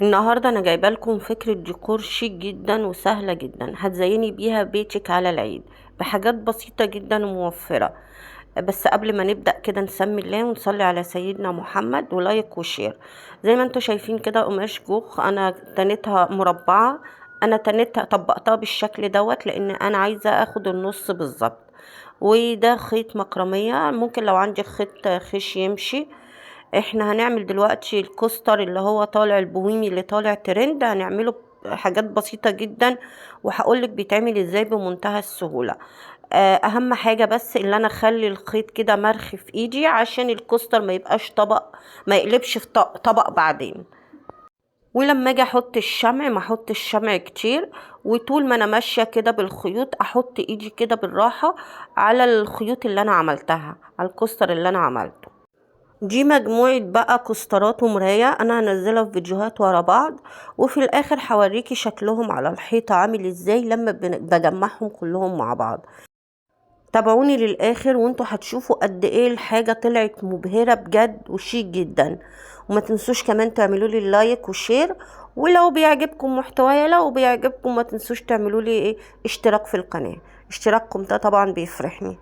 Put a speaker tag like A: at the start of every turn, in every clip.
A: النهارده انا جايبه لكم فكره ديكور شيك جدا وسهله جدا هتزيني بيها بيتك على العيد بحاجات بسيطه جدا وموفره. بس قبل ما نبدا كده نسمي الله ونصلي على سيدنا محمد ولايك وشير. زي ما انتوا شايفين كده قماش جوخ انا تنيتها مربعه. انا تنيتها طبقتها بالشكل دوت لان انا عايزه اخد النص بالظبط. وده خيط مكرميه، ممكن لو عندي خيط خيش يمشي. احنا هنعمل دلوقتي الكوستر اللي هو طالع البوهيمي اللي طالع ترند، هنعمله حاجات بسيطة جدا وهقولك بيتعمل ازاي بمنتهى السهولة. اهم حاجة بس اللي انا اخلي الخيط كده مرخي في ايدي عشان الكوستر ما يبقاش طبق، ما يقلبش في طبق بعدين. ولما اجي احط الشمع ما احط الشمع كتير، وطول ما انا ماشية كده بالخيوط احط ايدي كده بالراحة على الخيوط اللي انا عملتها على الكوستر اللي انا عملته. دي مجموعة بقى كوسترات ومراية انا هنزلها في فيديوهات ورا بعض، وفي الاخر هوريكي شكلهم على الحيطة عامل ازاي لما بجمعهم كلهم مع بعض. تابعوني للاخر وانتوا هتشوفوا قد ايه الحاجة طلعت مبهرة بجد وشيك جدا. وما تنسوش كمان تعملوا لي لايك وشير، ولو بيعجبكم محتوايا لو بيعجبكم ما تنسوش تعملوا لي اشتراك في القناة. اشتراككم ده طبعا بيفرحني.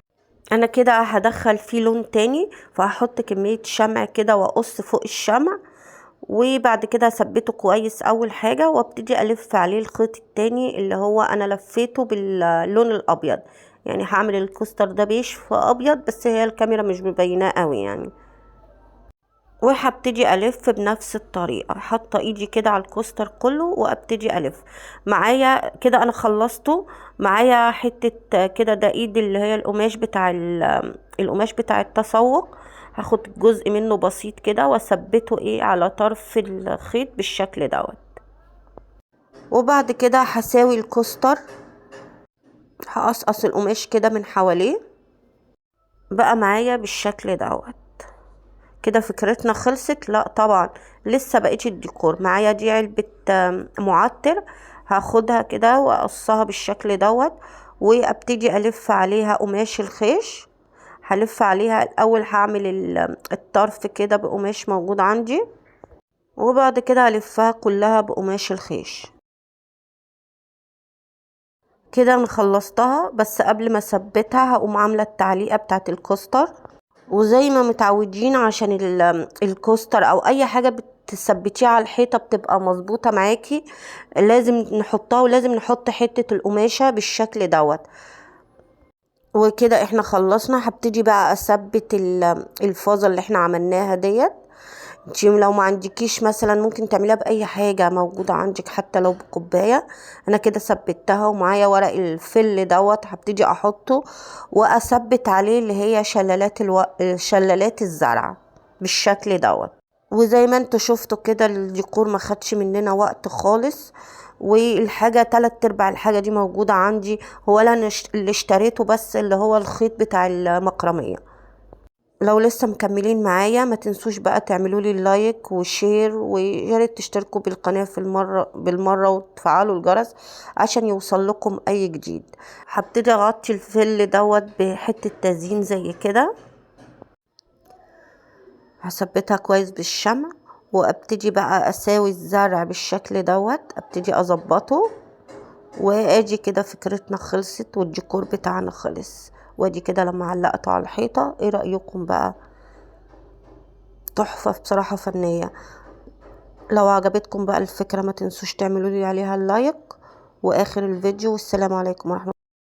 A: انا كده هدخل فيه لون تاني، فهحط كمية شمع كده واقص فوق الشمع، وبعد كده اثبته كويس اول حاجة وابتدي الف عليه الخيط التاني اللي هو انا لفيته باللون الابيض. يعني هعمل الكوستر ده بيج في ابيض بس هي الكاميرا مش مبيناه قوي يعني. وهبتدي الف بنفس الطريقه، حاطه ايدي كده على الكوستر كله وابتدي الف. معايا كده انا خلصته. معايا حته كده ده ايد اللي هي القماش بتاع القماش بتاع التسوق. هاخد جزء منه بسيط كده واثبته على طرف الخيط بالشكل دوت. وبعد كده هساوي الكوستر، هقصقص القماش كده من حواليه بقى معايا بالشكل دوت. كده فكرتنا خلصت؟ لا طبعا لسه بقيت الديكور معايا. دي علبة معطر، هاخدها كده واقصها بالشكل دوت وابتدي الف عليها قماش الخيش. هلف عليها الاول، هعمل الطرف كده بقماش موجود عندي، وبعد كده هلفها كلها بقماش الخيش. كده انا خلصتها، بس قبل ما اثبتها هقوم عامله التعليقه بتاعت الكوستر. وزي ما متعودين عشان الكوستر او اي حاجة بتثبتيها على الحيطة بتبقى مظبوطة معاكي، لازم نحطها ولازم نحط حتة القماشة بالشكل دوت. وكده احنا خلصنا. هبتدي بقى اثبت الفازة اللي احنا عملناها ديت. انتي لو ما عندكيش مثلا ممكن تعمليها باي حاجة موجودة عندك حتى لو بكوباية. انا كده ثبتها ومعايا ورق الفل دوت هبتدي احطه واثبت عليه اللي هي شلالات الزرع بالشكل دوت. وزي ما انتوا شفتوا كده الديكور ما خدش مننا وقت خالص، والحاجة 3/4 الحاجة دي موجودة عندي. هو انا اللي اشتريته بس اللي هو الخيط بتاع المكرمية. لو لسه مكملين معايا ما تنسوش بقى تعملوا لي لايك وشير، ويا ريت تشتركوا بالقناه في بالمره وتفعلوا الجرس عشان يوصل لكم اي جديد. هبتدي اغطي الفل دوت بحته تزيين زي كده، هثبتها كويس بالشمع وابتدي بقى اساوي الزرع بالشكل دوت، ابتدي اظبطه. وادي كده فكرتنا خلصت والديكور بتاعنا خلص. وادي كده لما علقته على الحيطه، ايه رايكم بقى؟ تحفة بصراحة فنية. لو عجبتكم بقى الفكرة ما تنسوش تعملوا لي عليها اللايك. واخر الفيديو والسلام عليكم ورحمة الله.